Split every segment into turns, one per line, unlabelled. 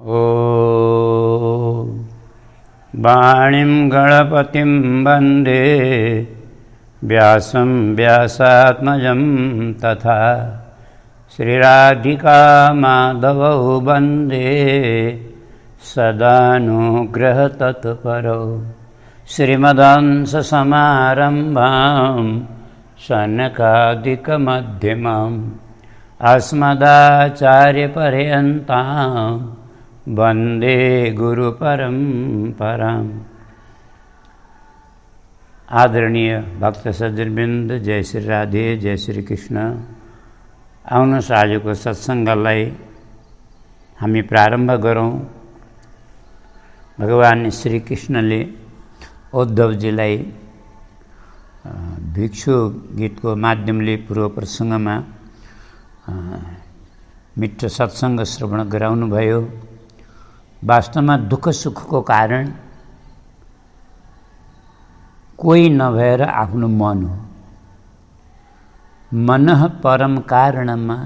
ॐ वाणीं गणपतिं वन्दे व्यासं व्यासात्मजं तथा श्रीराधिका माधवौ वन्दे सदानुग्रहतत्परौ श्रीमदंससमारम्भां शनकादिकमध्यमाम् अस्मदाचार्यपर्यन्तां वन्दे गुरुपरम्पराम्। आदरणीय भक्त सज्जनवृन्द, जय श्री राधे, जय श्री कृष्ण। आउनुहोस् आजको सत्सङ्गलाई हामी प्रारम्भ गरौँ। भगवान श्री कृष्णले उद्धवजीलाई भिक्षु गीतको माध्यमले पूर्व प्रसङ्गमा मिठो सत्सङ्ग श्रवण गराउनुभयो। वास्तवमा दुःख सुखको कारण कोही नभएर आफ्नो मन हो। मनः परम कारणमा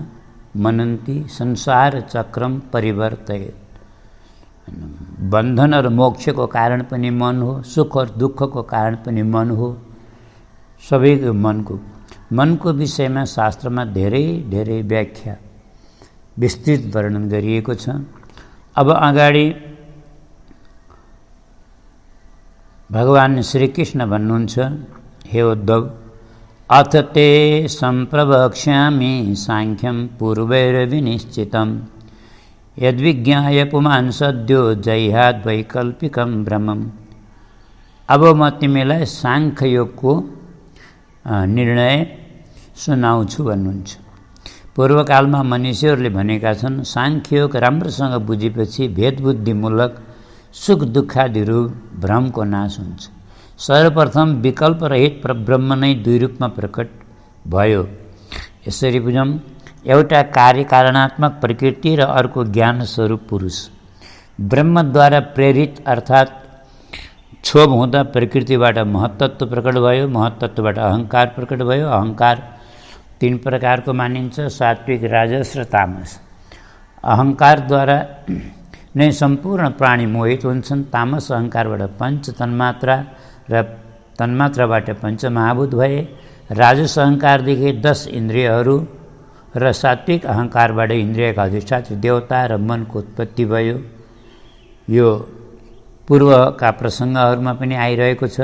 मनन्ति संसार चक्रम परिवर्तयेत्। बन्धन र मोक्षको कारण पनि मन हो, सुख र दुःखको कारण पनि मन हो। सबैको मनको विषयमा शास्त्रमा धेरै धेरै व्याख्या विस्तृत वर्णन गरिएको छ। अब अगाडि भगवान श्रीकृष्ण भन्नुहुन्छ, हे उद्धव, अथ ते सम्प्रवक्ष्यामि साङ्ख्यं पूर्वैर्विनिश्चितं यद्विज्ञाय पुमान् सद्यो जह्याद् वैकल्पिकं भ्रमम्। अब म तिमीलाई साङ्ख्ययोगको निर्णय सुनाउँछु भन्नुहुन्छ। पूर्वकालमा मनुष्यहरूले भनेका छन्, साङ्ख्ययोग राम्रोसँग बुझेपछि भेदबुद्धिमूलक सुख दुःखादिहरू भ्रमको नाश हुन्छ। सर्वप्रथम विकल्परहित परब्रह्म नै दुई रूपमा प्रकट भयो। यसरी बुझौँ, एउटा कार्यकारणात्मक प्रकृति र अर्को ज्ञान स्वरूप पुरुष। ब्रह्मद्वारा प्रेरित अर्थात् क्षोभ हुँदा प्रकृतिबाट महत्तत्व प्रकट भयो, महत्तत्वबाट अहङ्कार प्रकट भयो। अहङ्कार तीन प्रकारको मानिन्छ, सात्विक, राजस र तामस। अहङ्कारद्वारा नै सम्पूर्ण प्राणी मोहित हुन्छन्। तामस अहङ्कारबाट पञ्च तन्मात्रा र तन्मात्राबाट पञ्चमहाभूत भए। राजस अहङ्कारदेखि 10 इन्द्रियहरू र सात्विक अहङ्कारबाट इन्द्रियका अधिष्ठात्री देवता र मनको उत्पत्ति भयो। यो पूर्वका प्रसङ्गहरूमा पनि आइरहेको छ।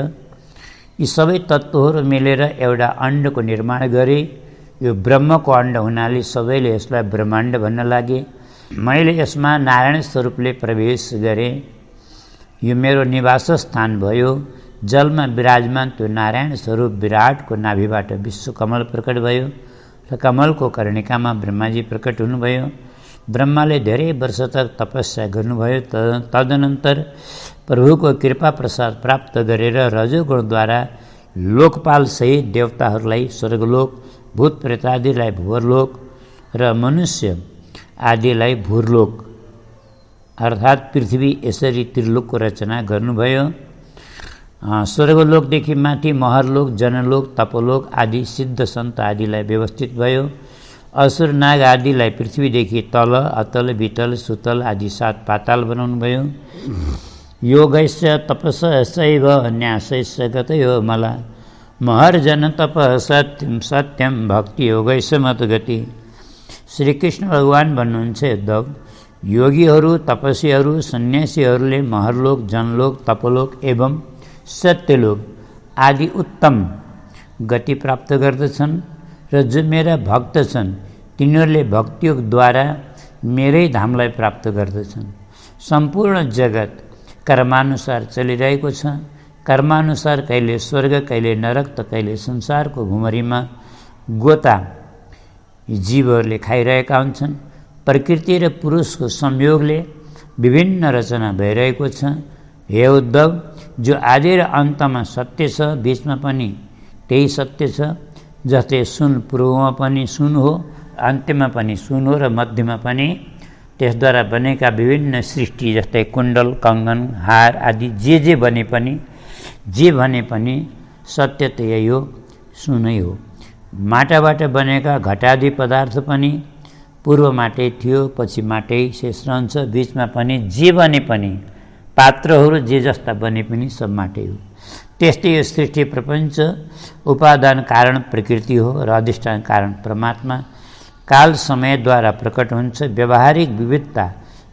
यी सबै तत्त्वहरू मिलेर एउटा अण्डको निर्माण गरे। यो ब्रह्मको अण्ड हुनाले सबैले यसलाई ब्रह्माण्ड भन्न लागे। मैले यसमा नारायण स्वरूपले प्रवेश गरेँ। यो मेरो निवास स्थान भयो। जलमा विराजमान त्यो नारायण स्वरूप विराटको नाभिबाट विश्वकमल प्रकट भयो र कमलको कर्णिकामा ब्रह्माजी प्रकट हुनुभयो। ब्रह्माले धेरै वर्ष तक तपस्या गर्नुभयो। तदनन्तर प्रभुको कृपा प्रसाद प्राप्त गरेर रजोगुणद्वारा लोकपाल सहित देवताहरूलाई स्वर्गलोक, भूत प्रेतादिलाई भुवरलोक र मनुष्य आदिलाई भूरलोक अर्थात् पृथ्वी, यसरी त्रिलोकको रचना गर्नुभयो। स्वर्गलोकदेखि माथि महरलोक, जनलोक, तपलोक आदि सिद्ध सन्त आदिलाई व्यवस्थित भयो। असुर नाग आदिलाई पृथ्वीदेखि तल, अतल, वितल, सुतल आदि 7 पाताल बनाउनु भयो। योगैश्च तपसैव न्यासैश्च गतयो मला महर्जन तप सत्यम सत्यम भक्ति योगैश्च मतगति। श्रीकृष्ण भगवान भन्नुहुन्छ, उद्धव, योगीहरू, तपस्वीहरू, सन्यासीहरूले महरलोक, जनलोक, तपलोक एवं सत्यलोक आदि उत्तम गति प्राप्त गर्दछन् र जो मेरा भक्त छन् तिनीहरूले भक्तियोगद्वारा मेरै धामलाई प्राप्त गर्दछन्। सम्पूर्ण जगत कर्मानुसार चलिरहेको छ। कर्मानुसार कहिले स्वर्ग, कहिले नरक, त कहिले संसारको भुमरीमा गोता जीवहरूले खाइरहेका हुन्छन्। प्रकृति र पुरुषको संयोगले विभिन्न रचना भइरहेको छ। हे उद्धव, जो आदि र अन्तमा सत्य छ, बीचमा पनि त्यही सत्य छ। जस्तै सुन पूर्वमा पनि सुन हो, अन्त्यमा पनि सुन हो र मध्यमा पनि त्यसद्वारा बनेका विभिन्न सृष्टि जस्तै कुण्डल, कङ्गन, हार आदि जे भने पनि सत्य त यही हो, सुनै हो। माटाबाट बनेका घटादि पदार्थ पनि पूर्व माटै थियो, पछि माटै शेष रहन्छ, बिचमा पनि जे बने पनि पात्रहरू जे जस्ता बने पनि सब माटै हो। त्यस्तै यो सृष्टि प्रपञ्च उपादान कारण प्रकृति हो र अधिष्ठान कारण परमात्मा काल समयद्वारा प्रकट हुन्छ। व्यावहारिक विविधता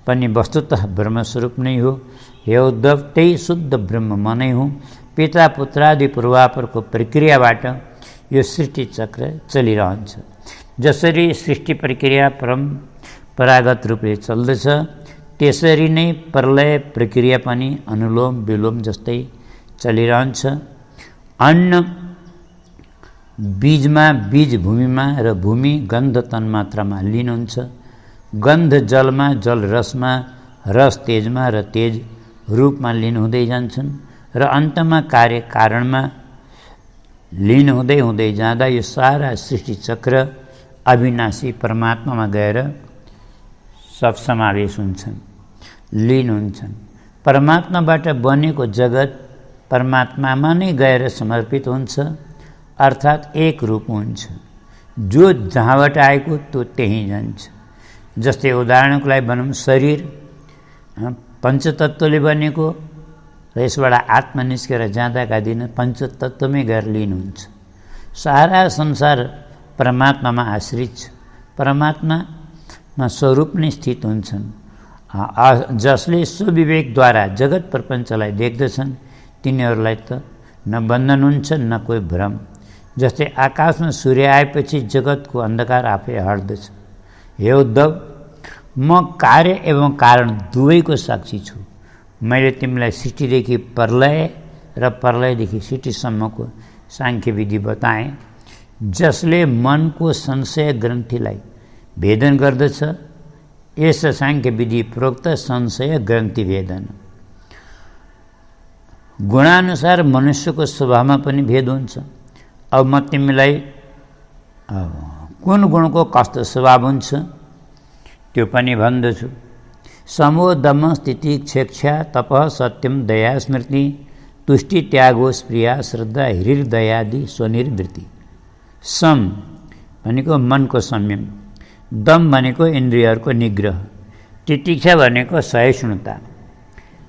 पनि वस्तुतः ब्रह्मस्वरूप नै हो। हे उद्धव, त्यही शुद्ध ब्रह्म म नै हुँ। पिता पुत्रादि पूर्वापरको प्रक्रियाबाट यो सृष्टि चक्र चलिरहन्छ। जसरी सृष्टि प्रक्रिया परम्परागत रूपले चल्दछ, त्यसरी नै प्रलय प्रक्रिया पनि अनुलोम विलोम जस्तै चलिरहन्छ। अन्न बीजमा, बीज भूमिमा र भूमि गन्ध तन्मात्रामा लीन हुन्छ। गन्ध जलमा, जल रसमा, रस तेजमा र तेज रूपमा लीन हुँदै जान्छन् र अन्तमा कार्य कारणमा लीन हुँदै हुँदै जाँदा यो सारा सृष्टि चक्र अविनाशी परमात्मामा गएर सब समावेश हुन्छन्, लीन हुन्छन्। परमात्माबाट बनेको जगत परमात्मामा नै गएर समर्पित हुन्छ, अर्थात् एक रूप हुन्छ। जो जहाँबाट आएको त्यो त्यहीँ जान्छ। जस्तै उदाहरणको लागि भनौँ, शरीर पञ्चतत्त्वले बनेको र यसबाट आत्मा निस्केर जाँदाका दिन पञ्चतत्त्वमै गएर लीन हुन्छ। सारा संसार परमात्मामा आश्रित छ, परमात्मामा स्वरूप नै स्थित हुन्छन्। जसले स्वविवेकद्वारा जगत प्रपञ्चलाई देख्दछन् तिनीहरूलाई त न बन्धन हुन्छ न कोही भ्रम। जस्तै आकाशमा सूर्य आएपछि जगतको अन्धकार आफै हट्दछ। हे उद्धव, म कार्य एवं कारण दुवैको साक्षी छु। मैले तिमीलाई सृष्टिदेखि प्रलय र प्रलयदेखि सृष्टिसम्मको साङ्ख्य विधि बताएँ, जसले मनको संशय ग्रन्थीलाई भेदन गर्दछ। यस साङ्ख्य विधि प्रोक्त संशय ग्रन्थि भेदन। गुणानुसार मनुष्यको स्वभावमा पनि भेद हुन्छ। अब म तिमीलाई कुन गुणको कस्तो स्वभाव हुन्छ त्यो पनि भन्दछु। समो दम स्थिति क्षेक्षा तप सत्यम दया स्मृति तुष्टि त्यागो स्प्रिया श्रद्धा हृदयादि स्वनिर्वृत्ति। सम भनेको मनको संयम, दम भनेको इन्द्रियहरूको निग्रह, तितिक्षा भनेको सहिष्णुता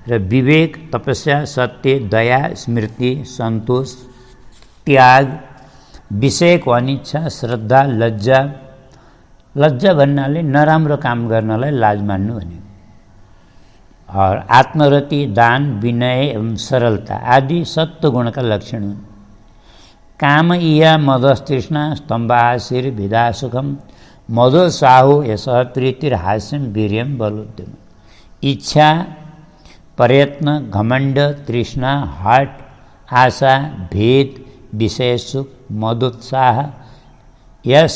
र विवेक, तपस्या, सत्य, दया, स्मृति, सन्तोष, त्याग, विषयको अनिच्छा, श्रद्धा, लज्जा। लज्जा भन्नाले नराम्रो काम गर्नलाई लाज मान्नु भनेको। और आत्मरति, दान, विनय एवं सरलता आदि सत्वगुणका लक्षण हुन्। काम इया मदस्तृष्णा स्तम्भाशिर विदा सुखम मदोत्साहो यशः प्रीतिर हास्यम वीर्यम बलोद्यम। इच्छा, प्रयत्न, घमण्ड, तृष्णा, हट, आशा, भेद, विषय सुख, मदोत्साह, यश,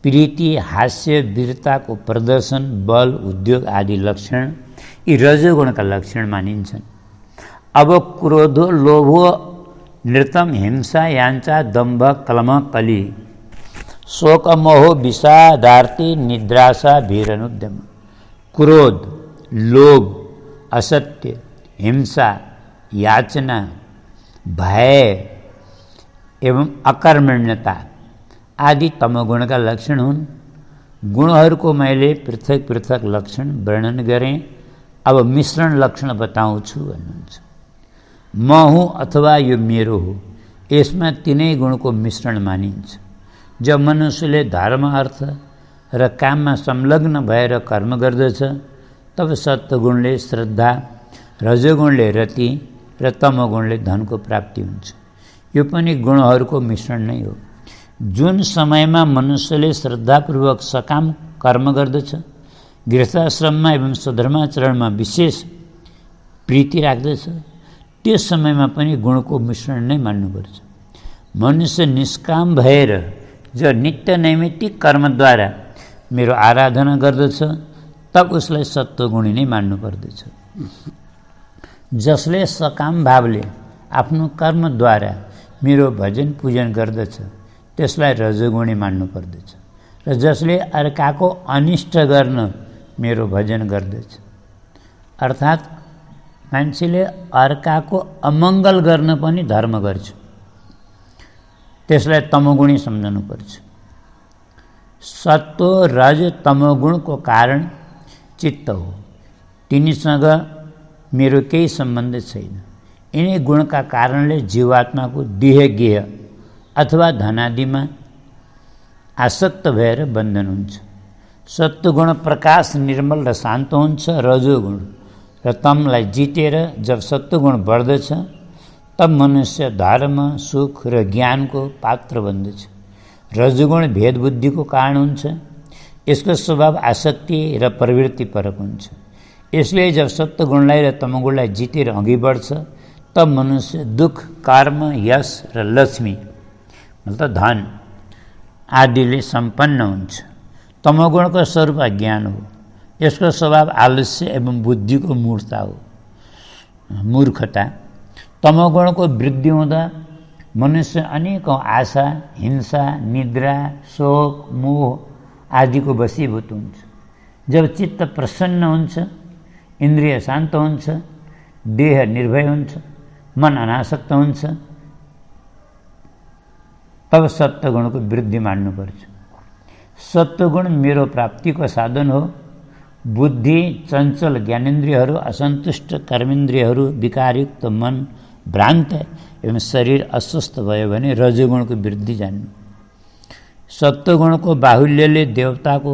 प्रीति, हास्य, वीरताको प्रदर्शन, बल, उद्योग आदि लक्षण यी रजोगुणका लक्षण मानिन्छन्। अब क्रोधो, लोभो, नृतम, हिंसा, याञ्चा, दम्भ, कलम, कली, शोक, मोह, विषादार्ति, निद्राशा, भीरनुद्यम। क्रोध, लोभ, असत्य, हिंसा, याचना, भय एवं अकर्मण्यता आदि तमोगुणका लक्षण हुन्। गुणहरूको मैले पृथक पृथक लक्षण वर्णन गरेँ। अब मिश्रण लक्षण बताउँछु भन्नुहुन्छ। म हुँ अथवा यो मेरो हो, यसमा तिनै गुणको मिश्रण मानिन्छ। जब मनुष्यले धर्म, अर्थ र काममा संलग्न भएर कर्म गर्दछ तब सत्वगुणले श्रद्धा, रजोगुणले रति र तमोगुणले धनको प्राप्ति हुन्छ। यो पनि गुणहरूको मिश्रण नै हो। जुन समयमा मनुष्यले श्रद्धापूर्वक सकाम कर्म गर्दछ, गृहस्थाश्रममा एवं स्वधर्माचरणमा विशेष प्रीति राख्दछ, त्यस समयमा पनि गुणको मिश्रण नै मान्नुपर्छ। मनुष्य निष्काम भएर जो नित्य नैमित्तिक कर्मद्वारा मेरो आराधना गर्दछ तब उसलाई सत्वगुणी नै मान्नुपर्दछ। जसले सकाम भावले आफ्नो कर्मद्वारा मेरो भजन पूजन गर्दछ त्यसलाई रजोगुणी मान्नुपर्दछ। र जसले अर्काको अनिष्ट गर्न मेरो भजन गर्दछ, अर्थात् मान्छेले अर्काको अमङ्गल गर्न पनि धर्म गर्छ, त्यसलाई तमोगुणी सम्झनुपर्छ। सत्व रज तमोगुणको कारण चित्त हो। तिनीसँग मेरो केही सम्बन्ध छैन। यिनै गुणका कारणले जीवात्माको देह गेह अथवा धनादिमा आसक्त भएर बन्धन हुन्छ। सत्वगुण प्रकाश निर्मल र शान्त हुन्छ। रजोगुण र तमलाई जितेर जब सत्वगुण बढ्दछ तब मनुष्य धर्म सुख र ज्ञानको पात्र बन्दछ। रजोगुण भेद बुद्धिको कारण हुन्छ। यसको स्वभाव आसक्ति र प्रवृत्तिपरक हुन्छ। यसले जब सत्वगुणलाई र तमगुणलाई जितेर अघि बढ्छ तब मनुष्य दुख कर्म यश र लक्ष्मी मतलब धन आदिले सम्पन्न हुन्छ। तमोगुणको स्वरूप अज्ञान हो। यसको स्वभाव आलस्य एवं बुद्धिको मूर्खता। तमोगुणको वृद्धि हुँदा मनुष्य अनेकौं आशा हिंसा निद्रा शोक मोह आदिको वशीभूत हुन्छ। जब चित्त प्रसन्न हुन्छ इन्द्रिय शान्त हुन्छ देह निर्भय हुन्छ मन अनासक्त हुन्छ तब सत्वगुणको वृद्धि मान्नुपर्छ। सत्वगुण मेरो प्राप्तिको साधन हो। बुद्धि चञ्चल ज्ञानेन्द्रियहरू असन्तुष्ट कर्मेन्द्रियहरू विकारयुक्त मन भ्रान्त एवं शरीर अस्वस्थ भयो भने रजोगुणको वृद्धि जान्नु। सत्वगुणको बाहुल्यले देवताको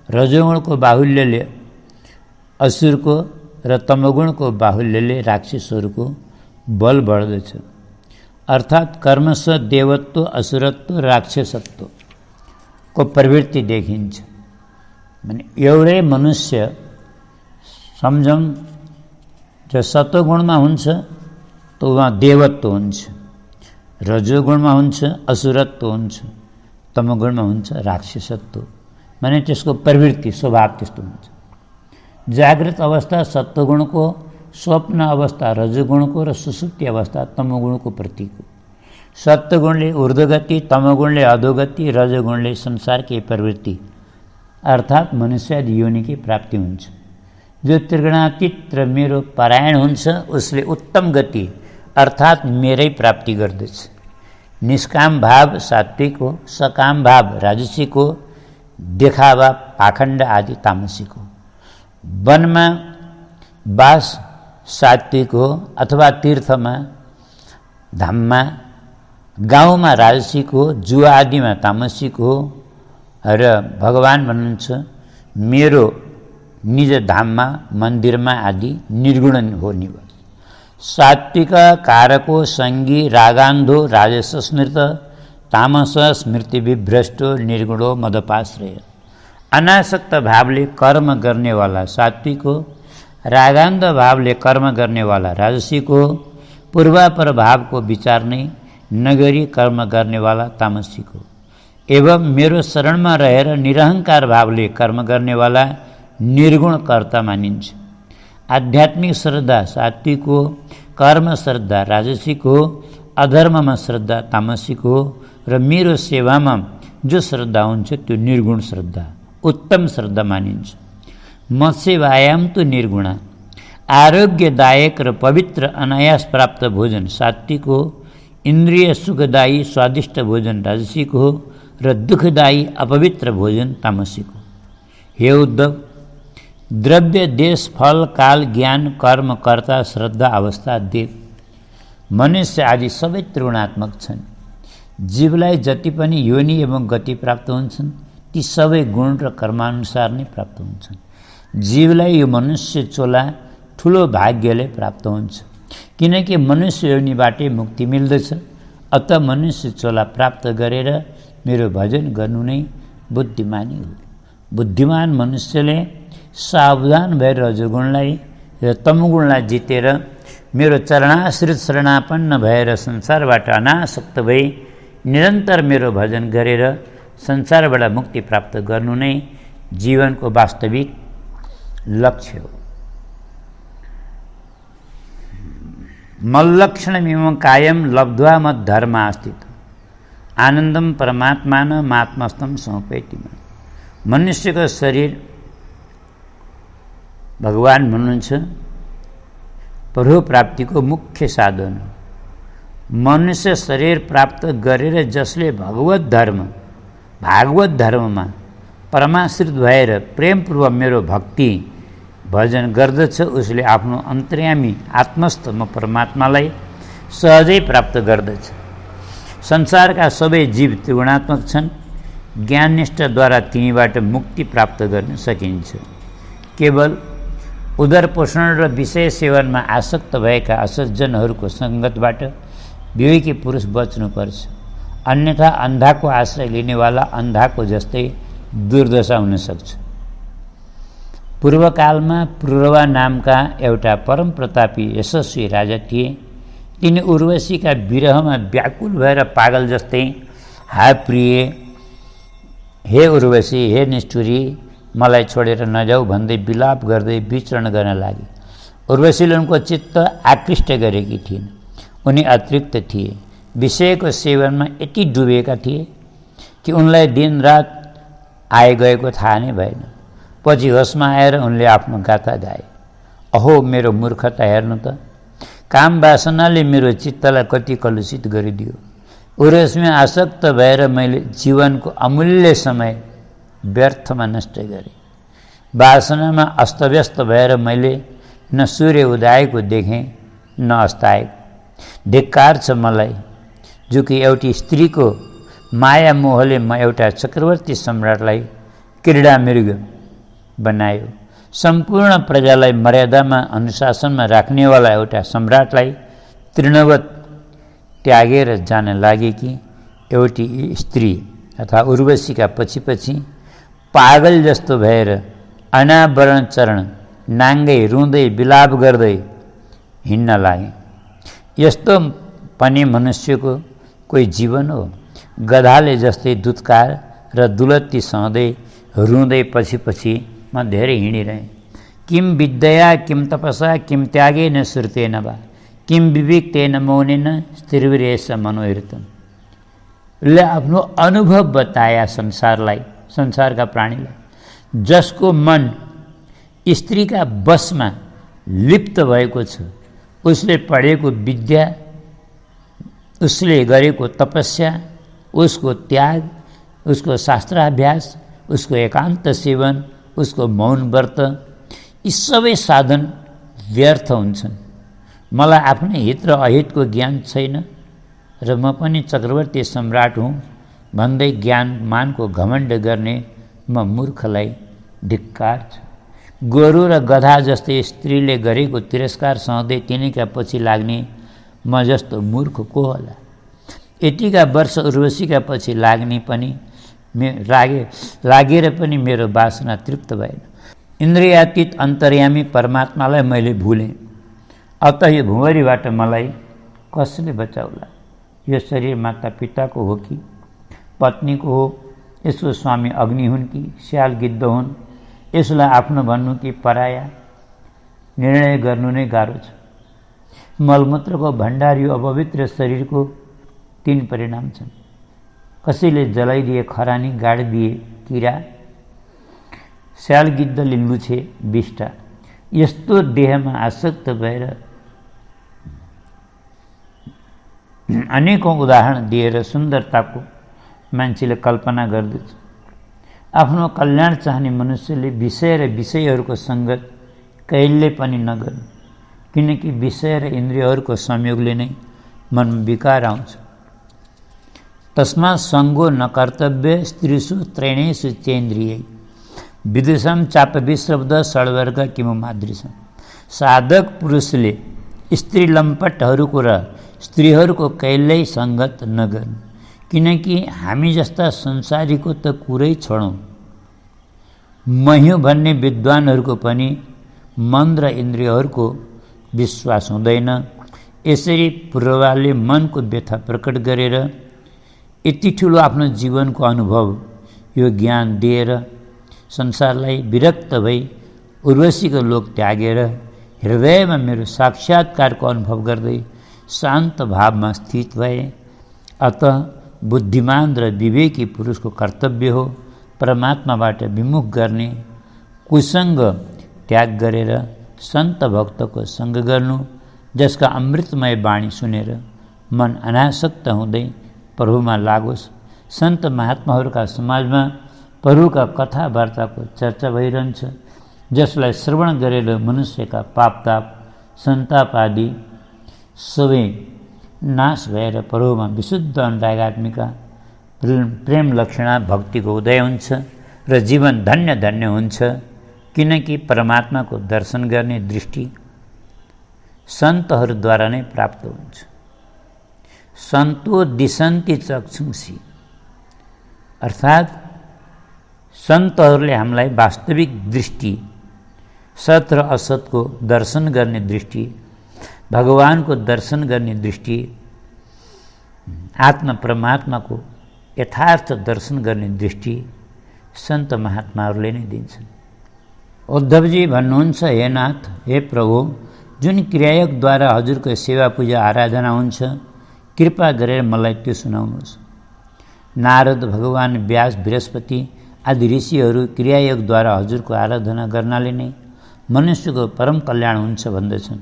रजोगुणको बाहुल्यले असुरको र तमोगुणको बाहुल्यले राक्षसहरूको बल बढ्दछ। अर्थात् कर्मश देवत्व असुरत्व राक्षसत्वको प्रवृत्ति देखिन्छ। भने एउटै मनुष्य सम्झौँ जो सत्वगुणमा हुन्छ त उहाँ देवत्व हुन्छ, रजोगुणमा हुन्छ असुरत्व हुन्छ, तमोगुणमा हुन्छ राक्षसत्व। माने त्यसको प्रवृत्ति स्वभाव त्यस्तो हुन्छ। जागृत अवस्था सत्वगुणको, स्वप्न अवस्था रजोगुणको र सुसुप्ति अवस्था तमोगुणको प्रतीक हो। सत्वगुणले ऊर्ध्वगति, तमोगुणले अधोगति, रजोगुणले संसारकै प्रवृत्ति अर्थात् मनुष्यादि योनिकै प्राप्ति हुन्छ। जो त्रिगुणातीत र मेरो परायण हुन्छ उसले उत्तम गति अर्थात् मेरै प्राप्ति गर्दछ। निष्काम भाव सात्विक हो, सकाम भाव राजसिक हो, देखावा पाखण्ड आदि तामसिक हो। वनमा वास सात्विक हो अथवा तीर्थमा धाममा गाउँमा राजसिक हो, जुवा आदिमा तामसिक हो। र भगवान भन्नुहुन्छ मेरो निज धाममा मन्दिरमा आदि निर्गुण हो निवास। सात्विक कारको सङ्गी रागान्धो राजस स्मृत तामस स्मृति विभ्रष्टो निर्गुणो मदपाश्रय। अनासक्त भावले कर्म गर्नेवाला सात्विक हो, रागान्ध भावले कर्म गर्नेवाला राजसिक हो, पूर्वापर भावको विचार नै नगरी कर्म गर्नेवाला तामसिक हो। एवं मेरो शरणमा रहेर निरहङ्कार भावले कर्म गर्नेवाला निर्गुण कर्ता मानिन्छ। आध्यात्मिक श्रद्धा सात्विक हो, कर्म श्रद्धा राजसिक हो, अधर्ममा श्रद्धा तामसिक हो र मेरो सेवामा जो श्रद्धा हुन्छ त्यो निर्गुण श्रद्धा उत्तम श्रद्धा मानिन्छ। मत्स्यवायाम तो निर्गुण आरोग्यदायक र पवित्र अनायास प्राप्त भोजन सात्विक हो, इन्द्रिय सुखदायी स्वादिष्ट भोजन राजसिक हो र दुखदायी अपवित्र भोजन तामसिक हो। हे उद्धव, द्रव्य देश फल काल ज्ञान कर्म कर्ता श्रद्धा अवस्था देव मनुष्य आदि सबै त्रिगुणात्मक छन्। जीवलाई जति पनि योनि एवं गति प्राप्त हुन्छन् ती सबै गुण र कर्मानुसार नै प्राप्त हुन्छन्। जीवलाई यो मनुष्य चोला ठुलो भाग्यले प्राप्त हुन्छ किनकि मनुष्य योनिबाटै मुक्ति मिल्दछ। अत मनुष्य चोला प्राप्त गरेर मेरो भजन गर्नु नै बुद्धिमानी हो। बुद्धिमान मनुष्यले सावधान भएर रजोगुणलाई र तमोगुणलाई जितेर मेरो चरणाश्रित शरणापन्न भएर संसारबाट अनासक्त भई निरन्तर मेरो भजन गरेर संसारबाट मुक्ति प्राप्त गर्नु नै जीवनको वास्तविक लक्ष्य हो। मल्लक्षणमिमं कायम लब्ध्वा मद्धर्मास्थित आनन्दम परमात्मान मात्मस्थम समर्पयति। मनुष्यको शरीर भगवान भन्नुहुन्छ प्रभु प्राप्तिको मुख्य साधन हो। मनुष्य शरीर प्राप्त गरेर जसले भागवत धर्ममा परमाश्रित भएर प्रेमपूर्वक मेरो भक्ति भजन गर्दछ उसले आफ्नो अन्तर्यामी आत्मस्थ म परमात्मालाई सहजै प्राप्त गर्दछ। संसारका सबै जीव त्रिगुणात्मक छन्। ज्ञाननिष्ठाद्वारा तिनीबाट मुक्ति प्राप्त गर्न सकिन्छ। केवल उदर पोषण र विषय सेवनमा आसक्त भएका असज्जनहरूको सङ्गतबाट विवेकी पुरुष बच्नुपर्छ, अन्यथा अन्धाको आश्रय लिनेवाला अन्धाको जस्तै दुर्दशा हुन सक्छ। पूर्वकालमा पुरुरवा नामका एउटा परम प्रतापी यशस्वी राजा थिए। तिनी उर्वशीका विरहमा व्याकुल भएर पागल जस्तै हा प्रिय, हे उर्वशी, हे निष्ठुरी, मलाई छोडेर नजाऊ भन्दै विलाप गर्दै विचरण गर्न लागे। उर्वशीले उनको चित्त आकृष्ट गरेकी थिइन्। उनी अतृप्त थिए, विषयको सेवनमा यति डुबेका थिए कि उनलाई दिनरात आए गएको थाहा नै भएन। पछि होसमा आएर उनले आफ्नो गाथा गाए। अहो मेरो मूर्खता हेर्नु त, काम वासनाले मेरो चित्तलाई कति कलुषित गरिदियो। उर्वशीमा आसक्त भएर मैले जीवनको अमूल्य समय व्यर्थमा नष्ट गरेँ। वासनामा अस्तव्यस्त भएर मैले न सूर्य उदाएको देखेँ न अस्ताएको। धिक्कार छ मलाई, जो कि एउटी स्त्रीको माया मोहले म एउटा चक्रवर्ती सम्राटलाई क्रीडा मृग बनायो। सम्पूर्ण प्रजालाई मर्यादामा अनुशासनमा राख्नेवाला एउटा सम्राटलाई तृणवत त्यागेर जान लागेकी एउटी स्त्री अथवा उर्वशीका पछि पछि पागल जस्तो भएर अनावरण चरण नाङ्गै रुँदै विलाप गर्दै हिँड्न लागे। यस्तो पनि मनुष्यको कोही जीवन हो? गधाले जस्तै दुत्कार र दुलत्ती सहँदै रुँदै पछि पछि म धेरै हिँडिरहेँ। किम विद्या किम तपसा किम त्यागेन श्रुतेन वा किम विवेक्तेन मौनेन स्थिरविरेश मनोहृतम। उसले आफ्नो अनुभव बताया संसारलाई, संसारका प्राणीलाई। जसको मन स्त्रीका बसमा लिप्त भएको छ, उसले पढेको विद्या, उसले गरेको तपस्या, उसको त्याग, उसको शास्त्राभ्यास, उसको एकान्त सेवन, उसको मौन व्रत, यी सबै साधन व्यर्थ हुन्छन्। मलाई आफ्नै हित र अहितको ज्ञान छैन र म पनि चक्रवर्ती सम्राट हुँ भन्दै ज्ञान मानको घमण्ड गर्ने म मूर्खलाई धिक्कार छ। गोरु र गधा जस्तै स्त्रीले गरेको तिरस्कार सहँदै तिनीका पछि लाग्ने म जस्तो मूर्ख को होला? यतिका वर्ष उर्वशीका पछि लाग्ने पनि लागेर पनि मेरो वासना तृप्त भएन। इन्द्रियातीत अन्तर्यामी परमात्मालाई मैले भुलेँ। अत यो भुँवरीबाट मलाई कसले बचाउला? यो शरीर माता पिताको हो कि पत्नीको हो? यसको स्वामी अग्नि हुन् कि स्याल गिद्ध हुन्? यसलाई आफ्नो भन्नु कि पराया? निर्णय गर्नु नै गाह्रो छ। मलमूत्रको भण्डार यो अपवित्र शरीरको 3 परिणाम छन्। कसैले जलाइदिए खरानी, गाडिदिए किरा, स्याल गिद्धले लुछे विष्टा। यस्तो देहमा आसक्त भएर अनेकौं उदाहरण दिएर सुन्दरताको मान्छेले कल्पना गर्दछ। आफ्नो कल्याण चाहने मनुष्यले विषय र विषयहरूको सङ्गत कहिल्यै पनि नगर्नु, किनकि विषय र इन्द्रियहरूको संयोगले नै मनमा विकार आउँछ। तस्मात् सङ्गो न कर्तव्य स्त्रीषु त्रैणेषु चेन्द्रियै विदुषं चापविश्रब्द षड्वर्ग किमु मादृशम्। साधक पुरुषले स्त्री लम्पटहरूको र स्त्रीहरूको कहिल्यै सङ्गत नगर्नु, किनकि हामी जस्ता संसारीको त कुरै छोडौँ, मह्यो भन्ने विद्वानहरूको पनि मन र इन्द्रियहरूको विश्वास हुँदैन। यसरी पूर्ववाले मनको व्यथा प्रकट गरेर यति ठुलो आफ्नो जीवनको अनुभव यो ज्ञान दिएर संसारलाई विरक्त भई उर्वशीको लोक त्यागेर हृदयमा मेरो साक्षात्कारको अनुभव गर्दै शान्त भावमा स्थित भए। अत बुद्धिमान र विवेकी पुरुषको कर्तव्य हो परमात्माबाट विमुख गर्ने कुसङ्ग त्याग गरेर सन्त भक्तको सङ्ग गर्नु, जसका अमृतमय वाणी सुनेर मन अनासक्त हुँदै प्रभुमा लागोस्। सन्त महात्माहरूका समाजमा प्रभुका कथा वार्ताको चर्चा भइरहन्छ, जसलाई श्रवण गरेर मनुष्यका पापताप सन्ताप आदि सबै नाश भएर प्रभुमा विशुद्ध अनुरागात्मिका प्रेम लक्षणा भक्तिको उदय हुन्छ र जीवन धन्य धन्य हुन्छ, किनकि परमात्माको दर्शन गर्ने दृष्टि सन्तहरूद्वारा नै प्राप्त हुन्छ। सन्तो दिशन्ति चक्षुंसी, अर्थात् सन्तहरूले हामीलाई वास्तविक दृष्टि, सत र असतको दर्शन गर्ने दृष्टि, भगवानको दर्शन गर्ने दृष्टि, आत्मा परमात्माको यथार्थ दर्शन गर्ने दृष्टि सन्त महात्माहरूले नै दिन्छन्। उद्धवजी भन्नुहुन्छ, हे नाथ, हे प्रभु, जुन क्रियायोगद्वारा हजुरको सेवा पूजा आराधना हुन्छ, कृपा गरेर मलाई त्यो सुनाउनुहोस्। नारद, भगवान व्यास, बृहस्पति आदि ऋषिहरू क्रियायोगद्वारा हजुरको आराधना गर्नाले नै मनुष्यको परम कल्याण हुन्छ भन्दछन्।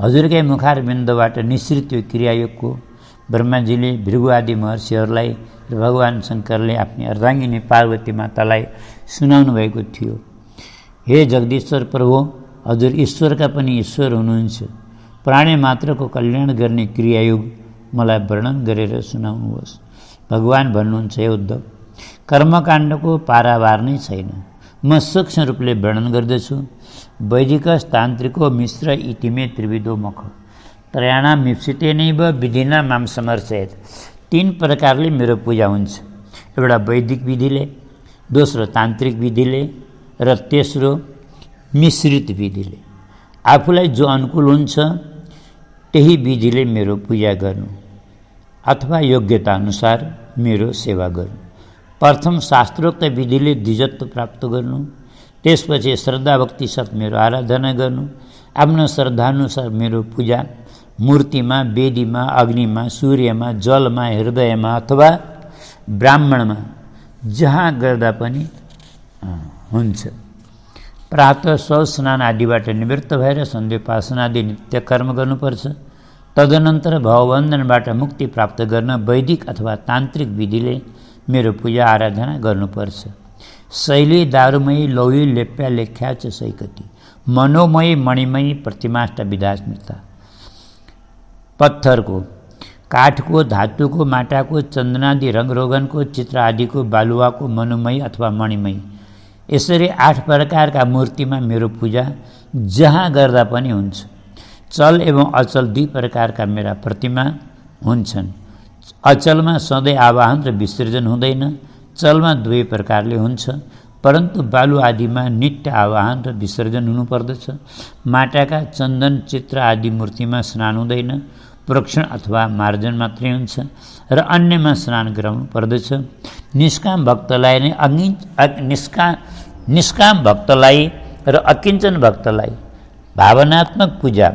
हजुरकै मुखारबिन्दबाट निश्रित यो क्रियायोगको ब्रह्माजीले भृगु आदि महर्षिहरूलाई र भगवान शङ्करले आफ्नी अर्धाङ्गिनी पार्वती मातालाई सुनाउनु भएको थियो। हे जगदीश्वर प्रभु, हजुर ईश्वरका पनि ईश्वर हुनुहुन्छ। प्राणी मात्रको कल्याण गर्ने क्रियायोग मलाई वर्णन गरेर सुनाउनुहोस्। भगवान भन्नुहुन्छ, हे उद्धव, कर्मकाण्डको पारावार नै छैन। म सूक्ष्म रूपले वर्णन गर्दछु। वैदिक तान्त्रिको मिश्र इतिमे त्रिविधो मख त्रयाणाम मिप्सिते नैव विधिना माम समर्चयेत्। 3 प्रकारले मेरो पूजा हुन्छ। एउटा वैदिक विधिले, दोस्रो तान्त्रिक विधिले र तेस्रो मिश्रित विधिले। आफूलाई जो अनुकूल हुन्छ त्यही विधिले मेरो पूजा गर्नु अथवा योग्यता अनुसार मेरो सेवा गर्नु। प्रथम शास्त्रोक्त विधिले द्विजत्व प्राप्त गर्नु, त्यसपछि श्रद्धा भक्ति साथ मेरो आराधना गर्नु। आफ्नो श्रद्धानुसार मेरो पूजा मूर्तिमा, वेदीमा, अग्निमा, सूर्यमा, जलमा, हृदयमा अथवा ब्राह्मणमा जहाँ गर्दा पनि हुन्छ। प्रातः स्व स्नान आदिबाट निवृत्त भएर सन्ध्योपासना आदि नित्य कर्म गर्नुपर्छ। तदनन्तर भवबन्धनबाट मुक्ति प्राप्त गर्न वैदिक अथवा तान्त्रिक विधिले मेरो पूजा आराधना गर्नुपर्छ। शैली दारुमयी लौही लेप्या लेख्या च सैकती मनोमयी मणिमयी प्रतिमाष्ट विधास्मृता। पत्थरको, काठको, धातुको, माटाको, चन्दनादि रङरोगनको, चित्र आदिको, बालुवाको, मनोमयी अथवा मणिमयी, यसरी 8 प्रकारका मूर्तिमा मेरो पूजा जहाँ गर्दा पनि हुन्छ। चल एवं अचल 2 प्रकारका मेरा प्रतिमा हुन्छन्। अचलमा सधैँ आवाहन र विसर्जन हुँदैन। चलमा 2 प्रकारले हुन्छ, परन्तु बालु आदिमा नित्य आवाहन र विसर्जन हुनुपर्दछ। माटाका, चन्दन, चित्र आदि मूर्तिमा स्नान हुँदैन, प्रोक्षण अथवा मार्जन मात्रै हुन्छ र अन्यमा स्नान गराउनु पर्दछ। निष्काम भक्तलाई र अकिञ्चन भक्तलाई भावनात्मक पूजा,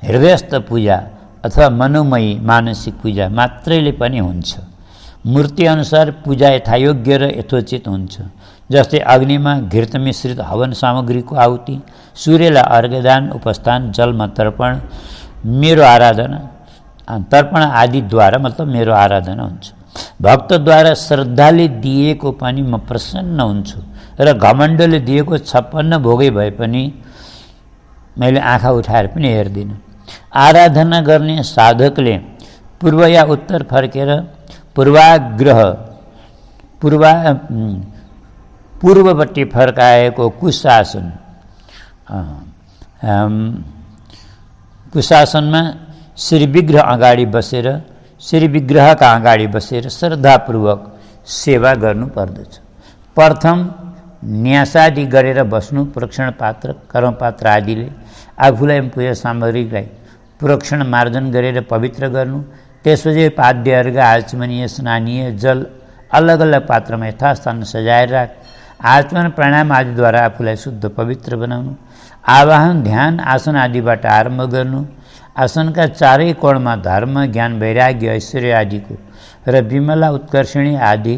हृदयस्थ पूजा अथवा मनोमयी मानसिक पूजा मात्रैले पनि हुन्छ। मूर्ति अनुसार पूजा यथायोग्य र यथोचित हुन्छ। जस्तै अग्निमा घृत मिश्रित हवन सामग्रीको आहुति, सूर्यलाई अर्घदान, उपस्थान, जलमा तर्पण, मेरो आराधना तर्पण आदिद्वारा मतलब मेरो आराधना हुन्छ। भक्तद्वारा श्रद्धाले दिएको पनि म प्रसन्न हुन्छु र घमण्डले दिएको 56 भोगै भए पनि मैले आँखा उठाएर पनि हेर्दिनँ। आराधना गर्ने साधकले पूर्व या उत्तर फर्केर पूर्वपट्टि फर्काएको कुशासनमा श्रीविग्रह अगाडि बसेर श्रीविग्रहका अगाडि बसेर श्रद्धापूर्वक सेवा गर्नुपर्दछ। प्रथम न्यासादि गरेर बस्नु, प्रोक्षण पात्र, कर्मपात्र आदिले आफूलाई पूजा सामग्रीलाई प्रोक्षण मार्जन गरेर पवित्र गर्नु। त्यसपछि पाद्य, अर्घ, आचमनीय, स्नानीय जल अलग अलग पात्रमा यथास्थान सजाएर राख। आचमन, प्राणायाम आदिद्वारा आफूलाई शुद्ध पवित्र बनाउनु। आवाहन, ध्यान, आसन आदिबाट आरम्भ गर्नु। आसनका 4 कोणमा धर्म, ज्ञान, वैराग्य, ऐश्वर्य आदिको र विमला, उत्कर्षणी आदि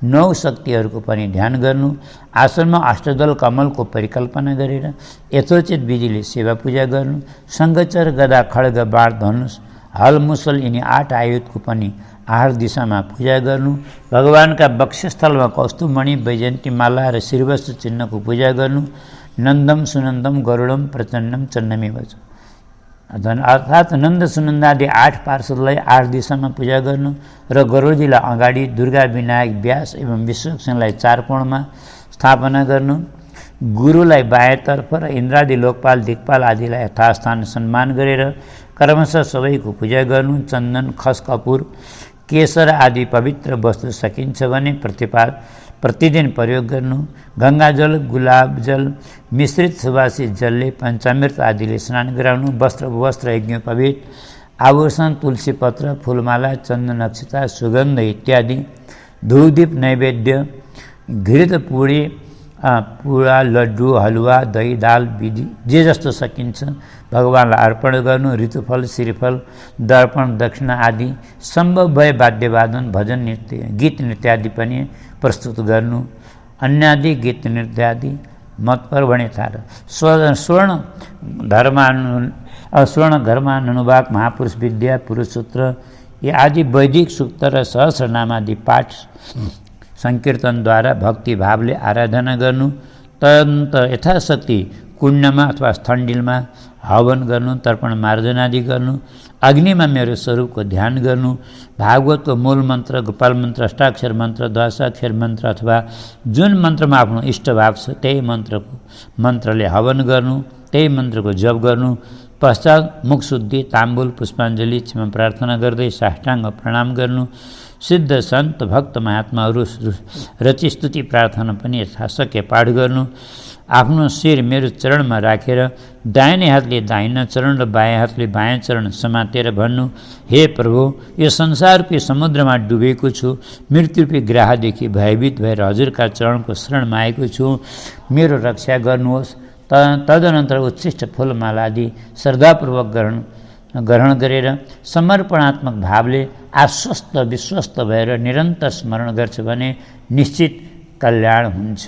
9 शक्तिहरूको पनि ध्यान गर्नु। आसनमा अष्टदल कमलको परिकल्पना गरेर यथोचित विधिले सेवा पूजा गर्नु। शङ्खचर, गदा, खड्ग, बाण, धनुष, हल, मुसल यिनी 8 आयुधको पनि आहार दिशामा पूजा गर्नु, भगवानका वक्षस्थलमा कौस्तुभमणि वैजयन्तीमाला र श्रीवत्स चिन्हको पूजा गर्नु, नन्दम सुनन्दम गरुडम प्रचण्डम चण्डमेव च। अर्थात् नन्द सुनन्दादि 8 पार्षदलाई 8 दिशामा पूजा गर्नु र गरुडजीलाई अगाडि, दुर्गा विनायक व्यास एवं विश्वक्सेनलाई 4 कोणमा स्थापना गर्नु, गुरुलाई बायाँतर्फ र इन्द्रादि लोकपाल दिक्पाल आदिलाई यथास्थान सम्मान गरेर क्रमशः सबैको पूजा गर्नु, चन्दन खस कपुर केसर आदि पवित्र वस्तु सकिन्छ भने प्रतिदिन प्रयोग गर्नु, गङ्गाजल गुलाब जल मिश्रित सुवासित जलले पञ्चामृत आदिले स्नान गराउनु, वस्त्र यज्ञोपवीत आभूषण तुलसी पत्र फुलमाला चन्दन अक्षता सुगन्ध इत्यादि धूपदीप नैवेद्य घृत पुडा लड्डु हलुवा दही दाल विधि जे जस्तो सकिन्छ भगवानलाई अर्पण गर्नु, ऋतुफल श्रीफल दर्पण दक्षिणा आदि सम्भव भए वाद्यवादन भजन नृत्य गीत नृत्य आदि पनि प्रस्तुत गर्नु, अन्यादि गीत नृत्य आदि मतपर भने थार स्वर्ण धर्मानुवाक महापुरुष विद्या पुरुषसूत्र ये आदि वैदिक सूक्त र सहस्रनाम आदि पाठ संकीर्तनद्वारा भक्ति भावले आराधना गर्नु, तदनन्तर यथाशक्ति कुण्डमा अथवा स्थण्डिलमा हवन गर्नु, तर्पण मार्जन आदि गर्नु, अग्निमा मेरो स्वरूपको ध्यान गर्नु, भागवतको मूल मन्त्र गोपाल मन्त्र अष्टाक्षर मन्त्र दशाक्षर मन्त्र अथवा जुन मन्त्रमा आफ्नो इष्टभाव छ त्यही मन्त्रले हवन गर्नु, त्यही मन्त्रको जप गर्नु, पश्चात मुख शुद्धि ताम्बुल पुष्पाञ्जली क्षमा प्रार्थना गर्दै साष्टाङ्ग प्रणाम गर्नु, सिद्ध सन्त भक्त महात्माहरू रचि स्तुति प्रार्थना पनि यथाशक्य पाठ गर्नु, आफ्नो शिर मेरो चरणमा राखेर दाहिने हातले दाहिना चरण र बायाँ हातले बायाँ चरण समातेर भन्नु, हे प्रभु यो संसारको समुद्रमा डुबेको छु, मृत्युरूपी ग्राहदेखि भयभीत भएर हजुरका चरणको शरणमा आएको छु, मेरो रक्षा गर्नुहोस्। तदनन्तर उच्छिष्ट फुलमाला आदि श्रद्धापूर्वक ग्रहण गरेर समर्पणात्मक भावले आश्वस्त विश्वस्त भएर निरन्तर स्मरण गर्छ भने निश्चित कल्याण हुन्छ।